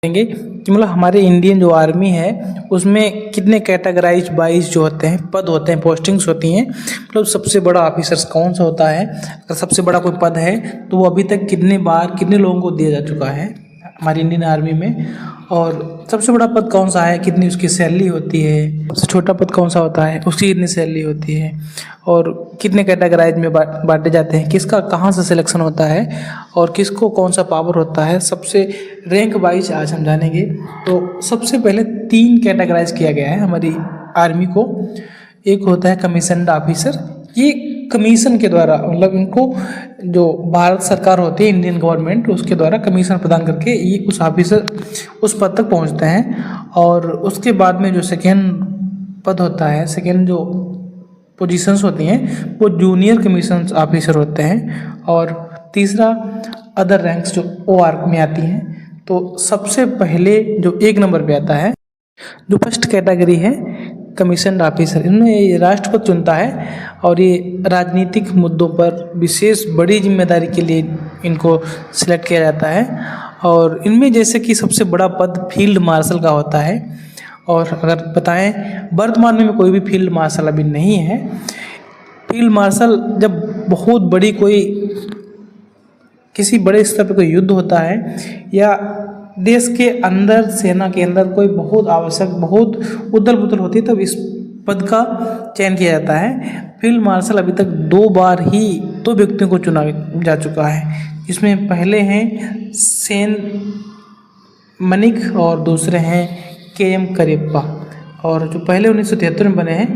देंगे कि मतलब हमारे इंडियन जो आर्मी है उसमें कितने कैटेगराइज वाइज जो होते हैं पद होते हैं, पोस्टिंग्स होती हैं। मतलब सबसे बड़ा ऑफिसर्स कौन सा होता है, अगर सबसे बड़ा कोई पद है तो वो अभी तक कितने बार कितने लोगों को दिया जा चुका है हमारी इंडियन आर्मी में, और सबसे बड़ा पद कौन सा है, कितनी उसकी सैलरी होती है, सबसे छोटा पद कौन सा होता है उसकी कितनी सैलरी होती है, और कितने कैटेगराइज में बांटे जाते हैं, किसका कहाँ से सिलेक्शन होता है और किसको कौन सा पावर होता है, सबसे रैंक वाइज आज हम जानेंगे। तो सबसे पहले 3 कैटेगराइज किया गया है हमारी आर्मी को। एक होता है कमीशन्ड ऑफिसर, ये कमीशन के द्वारा मतलब इनको जो भारत सरकार होती है इंडियन गवर्नमेंट उसके द्वारा कमीशन प्रदान करके ये उस ऑफिसर उस पद तक पहुंचते हैं। और उसके बाद में जो सेकेंड पद होता है, सेकेंड जो पोजीशंस होती हैं वो जूनियर कमीशन ऑफिसर होते हैं। और तीसरा अदर रैंक्स जो OR में आती हैं। तो सबसे पहले जो 1 नंबर पे आता है, जो फर्स्ट कैटेगरी है कमीशन ऑफिसर, इनमें ये राष्ट्रपति चुनता है और ये राजनीतिक मुद्दों पर विशेष बड़ी जिम्मेदारी के लिए इनको सिलेक्ट किया जाता है। और इनमें जैसे कि सबसे बड़ा पद फील्ड मार्शल का होता है। और अगर बताएं वर्तमान में कोई भी फील्ड मार्शल अभी नहीं है। फील्ड मार्शल जब बहुत बड़ी कोई किसी बड़े स्तर पर कोई युद्ध होता है या देश के अंदर सेना के अंदर कोई बहुत आवश्यक बहुत उथल पुथल होती है तब इस पद का चयन किया जाता है। फील्ड मार्शल अभी तक 2 बार ही 2 व्यक्तियों को चुना जा चुका है, जिसमें पहले हैं सेन मनिक और दूसरे हैं KM करियप्पा। और जो पहले 1973 में बने हैं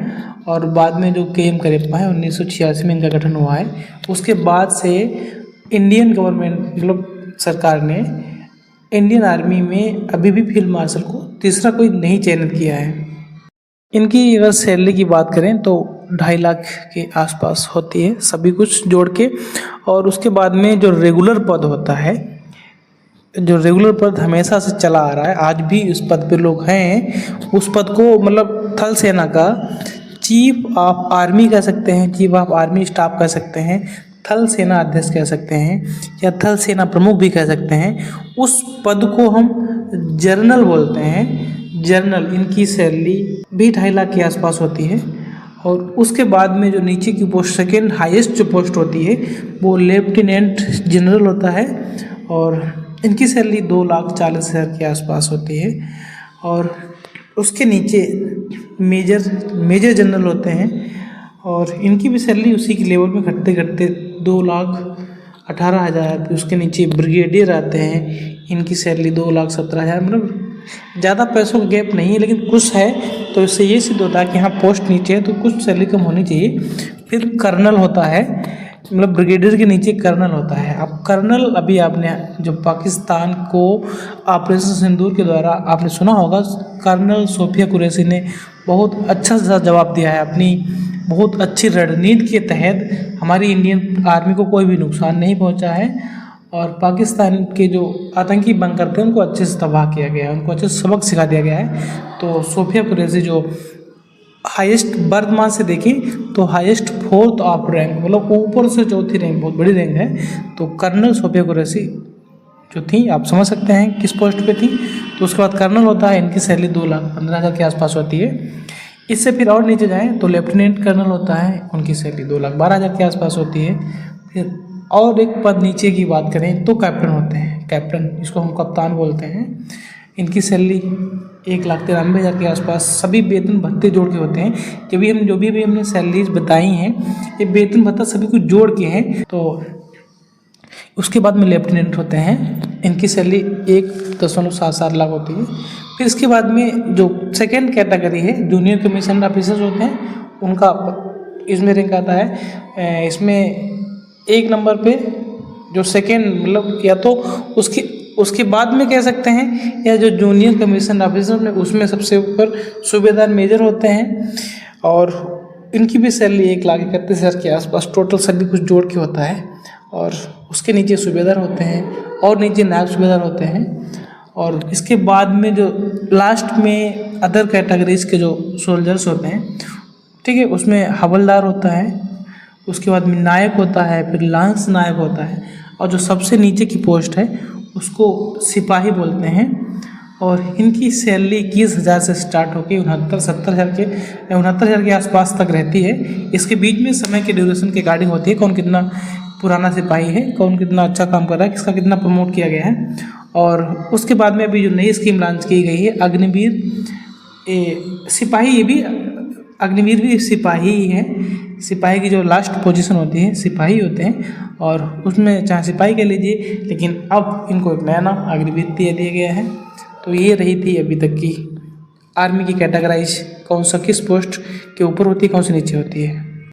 और बाद में जो KM करियप्पा है 1986 में इनका गठन हुआ है। उसके बाद से इंडियन गवर्नमेंट मतलब सरकार ने इंडियन आर्मी में अभी भी फील्ड मार्शल को तीसरा कोई नहीं चयनित किया है। इनकी अगर सैलरी की बात करें तो 2.5 लाख के आसपास होती है सभी कुछ जोड़ के। और उसके बाद में जो रेगुलर पद होता है, जो रेगुलर पद हमेशा से चला आ रहा है, आज भी उस पद पे लोग हैं, उस पद को मतलब थल सेना का चीफ ऑफ आर्मी कह सकते हैं, चीफ ऑफ आर्मी स्टाफ कह सकते हैं, थल सेना अध्यक्ष कह सकते हैं या थल सेना प्रमुख भी कह सकते हैं। उस पद को हम जनरल बोलते हैं। जनरल, इनकी सैलरी भी 2.5 लाख के आसपास होती है। और उसके बाद में जो नीचे की पोस्ट सेकेंड हाईएस्ट जो पोस्ट होती है वो लेफ्टिनेंट जनरल होता है और इनकी सैलरी 2,40,000 के आसपास होती है। और उसके नीचे मेजर जनरल होते हैं और इनकी भी सैलरी उसी के लेवल में घटते घटते 2,18,000। उसके नीचे ब्रिगेडियर आते हैं, इनकी सैलरी 2,17,000। मतलब ज़्यादा पैसों का गैप नहीं है, लेकिन कुछ है तो इससे ये सिद्ध होता है कि हाँ पोस्ट नीचे है तो कुछ सैलरी कम होनी चाहिए। फिर कर्नल होता है, मतलब ब्रिगेडियर के नीचे कर्नल होता है। अब कर्नल अभी आपने जो पाकिस्तान को ऑपरेशन सिंदूर के द्वारा आपने सुना होगा, कर्नल सोफिया कुरैशी ने बहुत अच्छा सा जवाब दिया है। अपनी बहुत अच्छी रणनीति के तहत हमारी इंडियन आर्मी को कोई भी नुकसान नहीं पहुंचा है और पाकिस्तान के जो आतंकी बंकर थे उनको अच्छे से तबाह किया गया है, उनको अच्छे से सबक सिखा दिया गया है। तो सोफिया कुरैशी जो हाईएस्ट वर्तमान से देखें तो हाईएस्ट 4th ऑफ रैंक, मतलब ऊपर से 4थी रैंक, बहुत बड़ी रैंक है। तो कर्नल सोफिया कुरैशी जो थी, आप समझ सकते हैं किस पोस्ट पे थी। तो उसके बाद कर्नल होता है, इनकी सैलरी 2,15,000 के आसपास होती है। इससे फिर और नीचे जाएँ तो लेफ्टिनेंट कर्नल होता है, उनकी सैलरी 2,12,000 के आसपास होती है। फिर और एक पद नीचे की बात करें तो कैप्टन होते हैं, कैप्टन जिसको हम कप्तान बोलते हैं। इनकी सैलरी 1,93,000 के आसपास। सभी वेतन भत्ते जोड़ के होते हैं। जो भी हमने सैलरीज बताई हैं ये वेतन भत्ता सभी कुछ जोड़ के हैं। तो उसके बाद में लेफ्टिनेंट होते हैं, इनकी सैलरी 1.77 लाख होती है। फिर इसके बाद में जो सेकेंड कैटेगरी है जूनियर कमीशन ऑफिसर्स होते हैं, उनका इसमें रैंक आता है। इसमें 1 नंबर पे जो सेकेंड मतलब या तो उसके बाद में कह सकते हैं या जो जूनियर कमीशन ऑफिसर में उसमें सबसे ऊपर सूबेदार मेजर होते हैं और इनकी भी सैलरी 1,31,000 के आसपास टोटल सभी कुछ जोड़ के होता है। और उसके नीचे सूबेदार होते हैं और नीचे नायब सूबेदार होते हैं। और इसके बाद में जो लास्ट में अदर कैटेगरीज के जो सोल्जर्स होते हैं, ठीक है, उसमें हवलदार होता है, उसके बाद में नायक होता है, फिर लांस नायक होता है और जो सबसे नीचे की पोस्ट है उसको सिपाही बोलते हैं। और इनकी सैलरी 21,000 से स्टार्ट होकर 69-70 हज़ार के आसपास तक रहती है। इसके बीच में समय के ड्यूरेशन के अकॉर्डिंग होती है, कौन कितना पुराना सिपाही है, कौन कितना अच्छा काम कर रहा है, किसका कितना प्रमोट किया गया है। और उसके बाद में अभी जो नई स्कीम लॉन्च की गई है अग्निवीर सिपाही, ये भी अग्निवीर भी सिपाही ही है। सिपाही की जो लास्ट पोजीशन होती है सिपाही होते हैं, और उसमें चाहे सिपाही कह लीजिए, लेकिन अब इनको एक नया नाम अग्निवीर दे दिया गया है। तो ये रही थी अभी तक की आर्मी की कैटेगराइज, कौन सा किस पोस्ट के ऊपर होती है, कौन सी नीचे होती है।